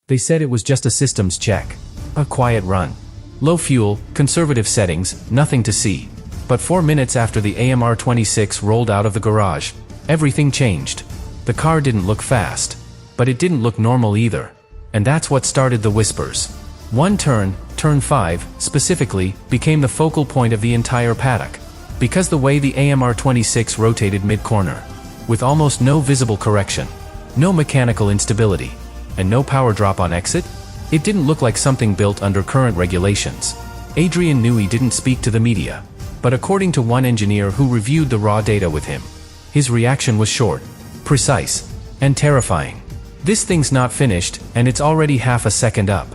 They said it was just a systems check. A quiet run. Low fuel, conservative settings, nothing to see. But 4 minutes after the AMR26 rolled out of the garage, everything changed. The car didn't look fast. But it didn't look normal either. And that's what started the whispers. One turn, turn 5, specifically, became the focal point of the entire paddock. Because the way the AMR26 rotated mid-corner, with almost no visible correction, no mechanical instability, and no power drop on exit, it didn't look like something built under current regulations. Adrian Newey didn't speak to the media, but according to one engineer who reviewed the raw data with him, his reaction was short, precise, and terrifying. This thing's not finished, and it's already half a second up.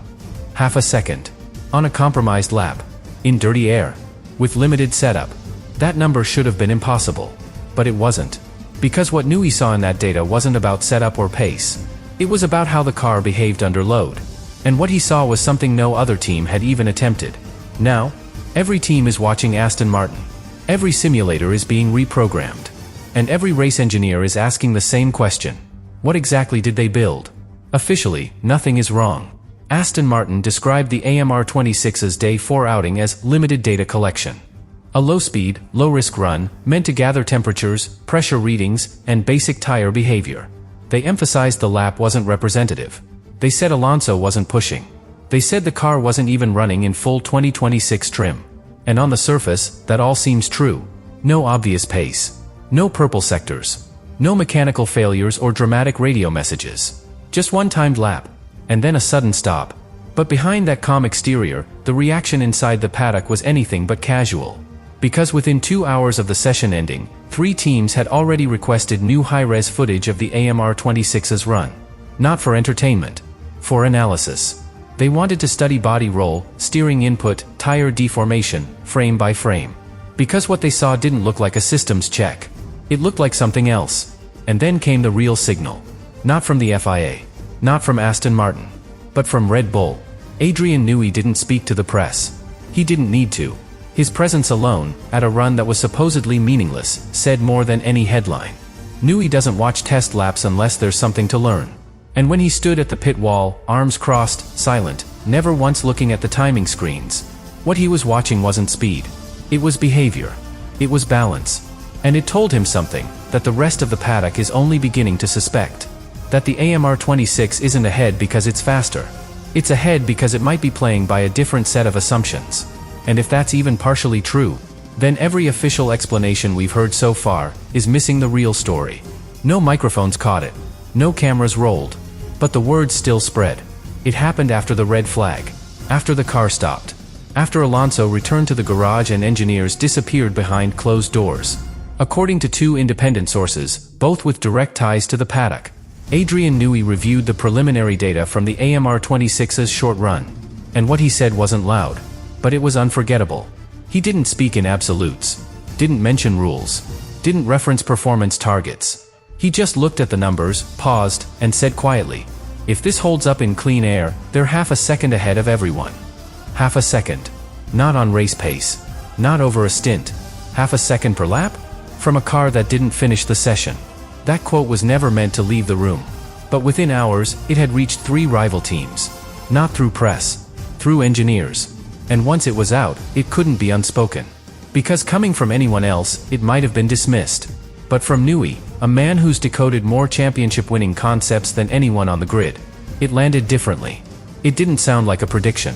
Half a second. On a compromised lap. In dirty air. With limited setup. That number should have been impossible. But it wasn't. Because what Newey saw in that data wasn't about setup or pace. It was about how the car behaved under load. And what he saw was something no other team had even attempted. Now, every team is watching Aston Martin. Every simulator is being reprogrammed. And every race engineer is asking the same question. What exactly did they build? Officially, nothing is wrong. Aston Martin described the AMR26's Day 4 outing as limited data collection. A low-speed, low-risk run, meant to gather temperatures, pressure readings, and basic tire behavior. They emphasized the lap wasn't representative. They said Alonso wasn't pushing. They said the car wasn't even running in full 2026 trim. And on the surface, that all seems true. No obvious pace. No purple sectors. No mechanical failures or dramatic radio messages. Just one timed lap. And then a sudden stop. But behind that calm exterior, the reaction inside the paddock was anything but casual. Because within 2 hours of the session ending, 3 teams had already requested new high-res footage of the AMR26's run. Not for entertainment. For analysis. They wanted to study body roll, steering input, tire deformation, frame by frame. Because what they saw didn't look like a systems check. It looked like something else. And then came the real signal. Not from the FIA. Not from Aston Martin. But from Red Bull. Adrian Newey didn't speak to the press. He didn't need to. His presence alone, at a run that was supposedly meaningless, said more than any headline. Newey doesn't watch test laps unless there's something to learn. And when he stood at the pit wall, arms crossed, silent, never once looking at the timing screens, what he was watching wasn't speed. It was behavior. It was balance. And it told him something, that the rest of the paddock is only beginning to suspect. That the AMR26 isn't ahead because it's faster. It's ahead because it might be playing by a different set of assumptions. And if that's even partially true, then every official explanation we've heard so far is missing the real story. No microphones caught it. No cameras rolled. But the word still spread. It happened after the red flag. After the car stopped. After Alonso returned to the garage and engineers disappeared behind closed doors. According to 2 independent sources, both with direct ties to the paddock, Adrian Newey reviewed the preliminary data from the AMR26's short run. And what he said wasn't loud. But it was unforgettable. He didn't speak in absolutes. Didn't mention rules. Didn't reference performance targets. He just looked at the numbers, paused, and said quietly, "If this holds up in clean air, they're half a second ahead of everyone." Half a second. Not on race pace. Not over a stint. Half a second per lap? From a car that didn't finish the session. That quote was never meant to leave the room. But within hours, it had reached 3 rival teams. Not through press. Through engineers. And once it was out, it couldn't be unspoken. Because coming from anyone else, it might have been dismissed. But from Newey, a man who's decoded more championship-winning concepts than anyone on the grid, it landed differently. It didn't sound like a prediction.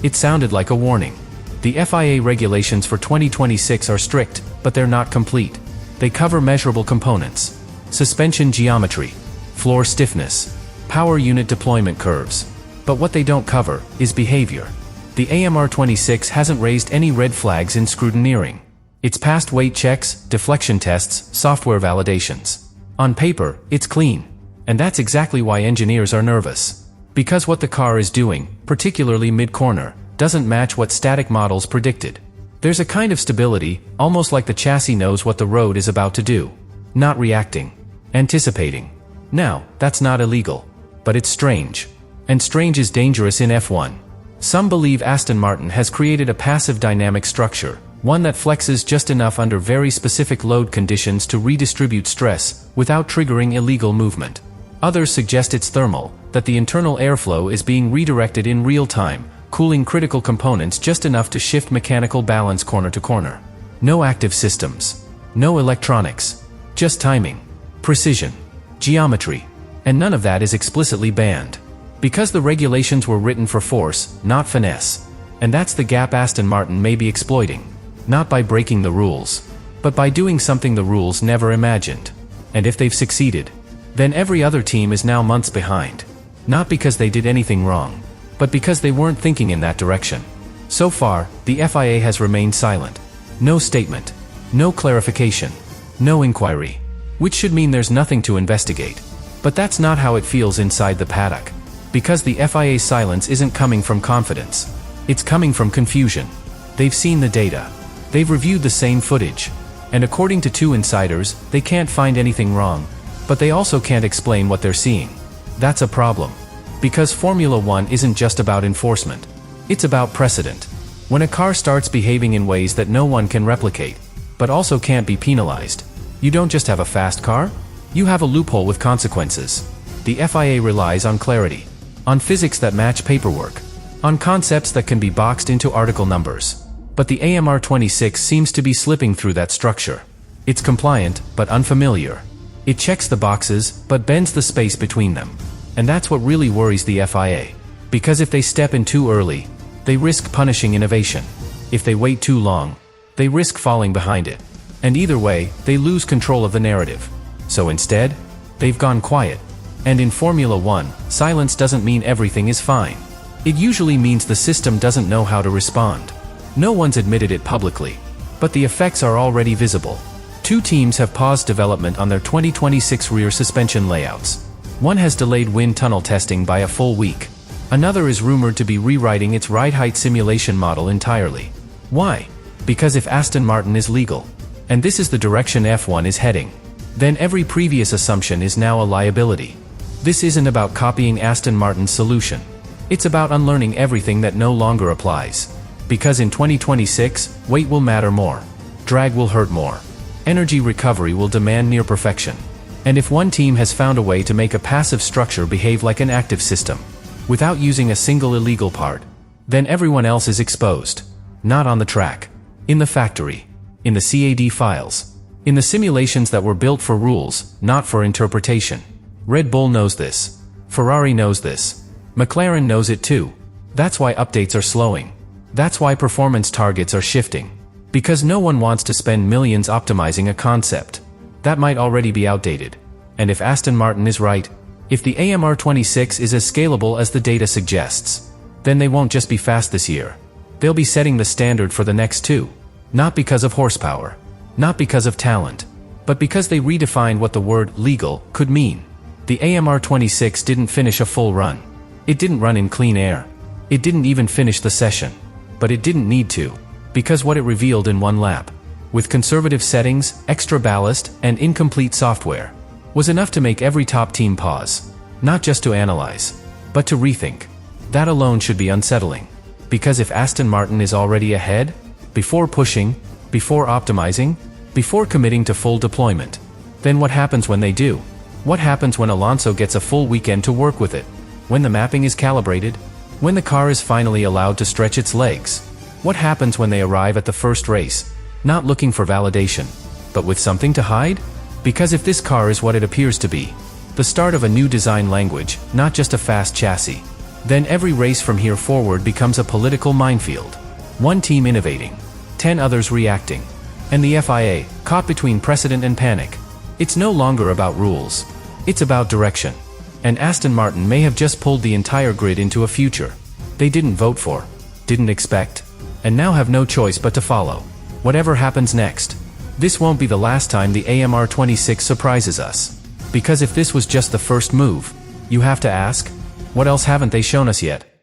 It sounded like a warning. The FIA regulations for 2026 are strict, but they're not complete. They cover measurable components. Suspension geometry, floor stiffness, power unit deployment curves. But what they don't cover is behavior. The AMR26 hasn't raised any red flags in scrutineering. It's passed weight checks, deflection tests, software validations. On paper, it's clean. And that's exactly why engineers are nervous. Because what the car is doing, particularly mid-corner, doesn't match what static models predicted. There's a kind of stability, almost like the chassis knows what the road is about to do. Not reacting. Anticipating. Now, that's not illegal. But it's strange. And strange is dangerous in F1. Some believe Aston Martin has created a passive dynamic structure, one that flexes just enough under very specific load conditions to redistribute stress, without triggering illegal movement. Others suggest it's thermal, that the internal airflow is being redirected in real time, cooling critical components just enough to shift mechanical balance corner to corner. No active systems. No electronics. Just timing, precision, geometry. And none of that is explicitly banned. Because the regulations were written for force, not finesse. And that's the gap Aston Martin may be exploiting. Not by breaking the rules, but by doing something the rules never imagined. And if they've succeeded, then every other team is now months behind. Not because they did anything wrong, but because they weren't thinking in that direction. So far, the FIA has remained silent. No statement. No clarification. No inquiry. Which should mean there's nothing to investigate. But that's not how it feels inside the paddock. Because the FIA's silence isn't coming from confidence. It's coming from confusion. They've seen the data. They've reviewed the same footage. And according to 2 insiders, they can't find anything wrong. But they also can't explain what they're seeing. That's a problem. Because Formula One isn't just about enforcement. It's about precedent. When a car starts behaving in ways that no one can replicate, but also can't be penalized, you don't just have a fast car, you have a loophole with consequences. The FIA relies on clarity, on physics that match paperwork, on concepts that can be boxed into article numbers. But the AMR26 seems to be slipping through that structure. It's compliant, but unfamiliar. It checks the boxes, but bends the space between them. And that's what really worries the FIA. Because if they step in too early, they risk punishing innovation. If they wait too long, they risk falling behind it. And either way, they lose control of the narrative. So instead, they've gone quiet. And in Formula One, silence doesn't mean everything is fine. It usually means the system doesn't know how to respond. No one's admitted it publicly. But the effects are already visible. 2 teams have paused development on their 2026 rear suspension layouts. One has delayed wind tunnel testing by a full week. Another is rumored to be rewriting its ride height simulation model entirely. Why? Because if Aston Martin is legal, and this is the direction F1 is heading, then every previous assumption is now a liability. This isn't about copying Aston Martin's solution. It's about unlearning everything that no longer applies. Because in 2026, weight will matter more. Drag will hurt more. Energy recovery will demand near perfection. And if one team has found a way to make a passive structure behave like an active system, without using a single illegal part, then everyone else is exposed. Not on the track. In the factory. In the CAD files. In the simulations that were built for rules, not for interpretation. Red Bull knows this. Ferrari knows this. McLaren knows it too. That's why updates are slowing. That's why performance targets are shifting. Because no one wants to spend millions optimizing a concept that might already be outdated. And if Aston Martin is right, if the AMR26 is as scalable as the data suggests, then they won't just be fast this year. They'll be setting the standard for the next 2. Not because of horsepower. Not because of talent. But because they redefined what the word legal could mean. The AMR26 didn't finish a full run. It didn't run in clean air. It didn't even finish the session. But it didn't need to. Because what it revealed in 1 lap, with conservative settings, extra ballast, and incomplete software, was enough to make every top team pause. Not just to analyze, but to rethink. That alone should be unsettling. Because if Aston Martin is already ahead, before pushing, before optimizing, before committing to full deployment, then what happens when they do? What happens when Alonso gets a full weekend to work with it? When the mapping is calibrated? When the car is finally allowed to stretch its legs? What happens when they arrive at the first race, not looking for validation, but with something to hide? Because if this car is what it appears to be, the start of a new design language, not just a fast chassis, then every race from here forward becomes a political minefield. One team innovating, 10 others reacting, and the FIA, caught between precedent and panic. It's no longer about rules. It's about direction. And Aston Martin may have just pulled the entire grid into a future they didn't vote for, didn't expect, and now have no choice but to follow. Whatever happens next, this won't be the last time the AMR26 surprises us. Because if this was just the first move, you have to ask, what else haven't they shown us yet?